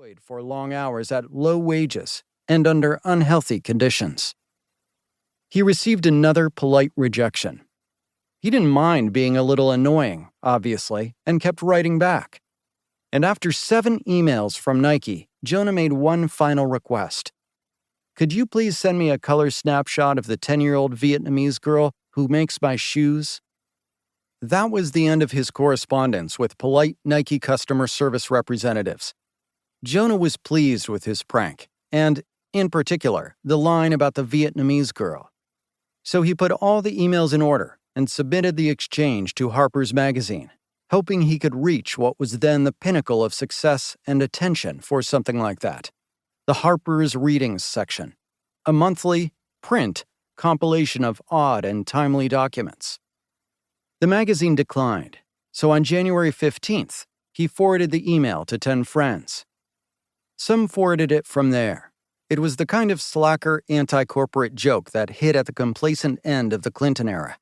employed for long hours at low wages and under unhealthy conditions. He received another polite rejection. He didn't mind being a little annoying, obviously, and kept writing back. And after 7 emails from Nike, Jonah made one final request. Could you please send me a color snapshot of the 10-year-old Vietnamese girl who makes my shoes? That was the end of his correspondence with polite Nike customer service representatives. Jonah was pleased with his prank, and, in particular, the line about the Vietnamese girl. So he put all the emails in order and submitted the exchange to Harper's Magazine, hoping he could reach what was then the pinnacle of success and attention for something like that. The Harper's Readings section, a monthly, print compilation of odd and timely documents. The magazine declined, so on January 15th, he forwarded the email to 10 friends. Some forwarded it from there. It was the kind of slacker anti-corporate joke that hit at the complacent end of the Clinton era.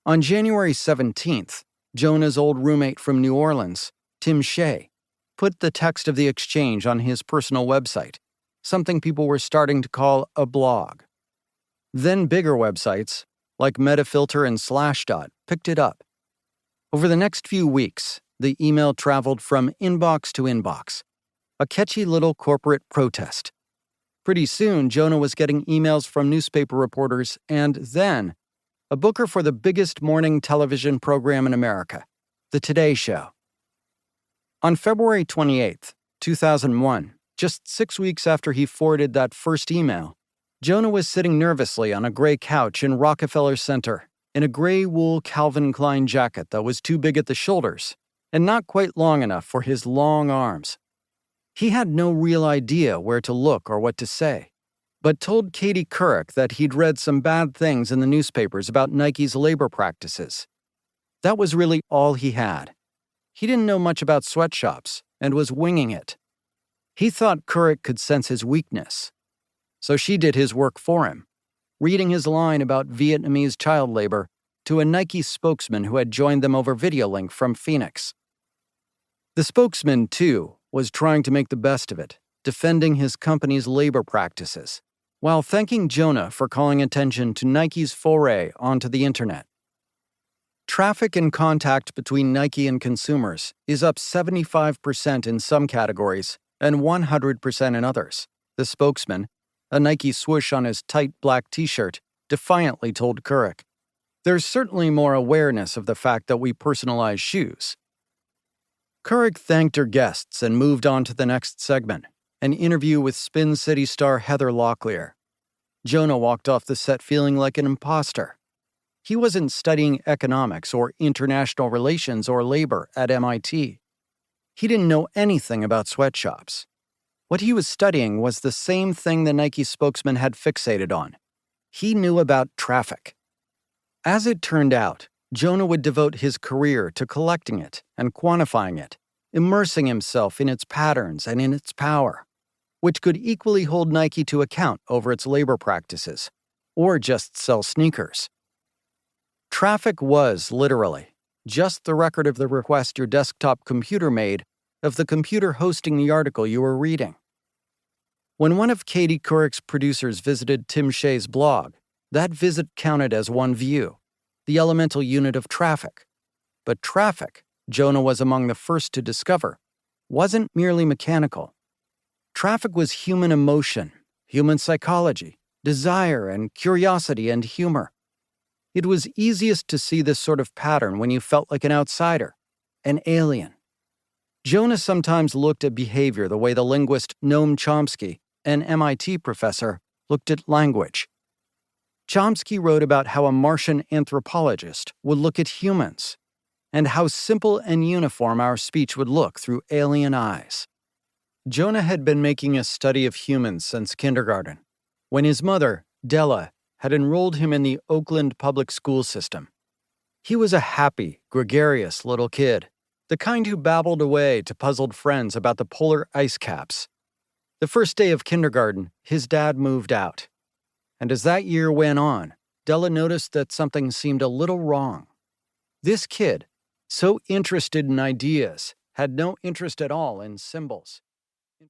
On January 17th, Jonah's old roommate from New Orleans, Tim Shea, put the text of the exchange on his personal website, something people were starting to call a blog. Then bigger websites, like Metafilter and Slashdot, picked it up. Over the next few weeks, the email traveled from inbox to inbox, a catchy little corporate protest. Pretty soon, Jonah was getting emails from newspaper reporters and then a booker for the biggest morning television program in America, The Today Show. On February 28, 2001, just 6 weeks after he forwarded that first email, Jonah was sitting nervously on a gray couch in Rockefeller Center in a gray wool Calvin Klein jacket that was too big at the shoulders and not quite long enough for his long arms. He had no real idea where to look or what to say, but told Katie Couric that he'd read some bad things in the newspapers about Nike's labor practices. That was really all he had. He didn't know much about sweatshops and was winging it. He thought Couric could sense his weakness. So she did his work for him, reading his line about Vietnamese child labor to a Nike spokesman who had joined them over video link from Phoenix. The spokesman, too, was trying to make the best of it, defending his company's labor practices, while thanking Jonah for calling attention to Nike's foray onto the internet. Traffic and contact between Nike and consumers is up 75% in some categories and 100% in others, the spokesman, a Nike swoosh on his tight black t-shirt, defiantly told Couric. There's certainly more awareness of the fact that we personalize shoes. Couric thanked her guests and moved on to the next segment, an interview with Spin City star Heather Locklear. Jonah walked off the set feeling like an imposter. He wasn't studying economics or international relations or labor at MIT. He didn't know anything about sweatshops. What he was studying was the same thing the Nike spokesman had fixated on. He knew about traffic. As it turned out, Jonah would devote his career to collecting it and quantifying it, immersing himself in its patterns and in its power, which could equally hold Nike to account over its labor practices, or just sell sneakers. Traffic was, literally, just the record of the request your desktop computer made of the computer hosting the article you were reading. When one of Katie Couric's producers visited Tim Shea's blog, that visit counted as one view, the elemental unit of traffic. But traffic, Jonah was among the first to discover, wasn't merely mechanical. Traffic was human emotion, human psychology, desire and curiosity and humor. It was easiest to see this sort of pattern when you felt like an outsider, an alien. Jonah sometimes looked at behavior the way the linguist Noam Chomsky, an MIT professor, looked at language. Chomsky wrote about how a Martian anthropologist would look at humans, and how simple and uniform our speech would look through alien eyes. Jonah had been making a study of humans since kindergarten, when his mother, Della, had enrolled him in the Oakland public school system. He was a happy, gregarious little kid, the kind who babbled away to puzzled friends about the polar ice caps. The first day of kindergarten, his dad moved out. And as that year went on, Della noticed that something seemed a little wrong. This kid, so interested in ideas, had no interest at all in symbols.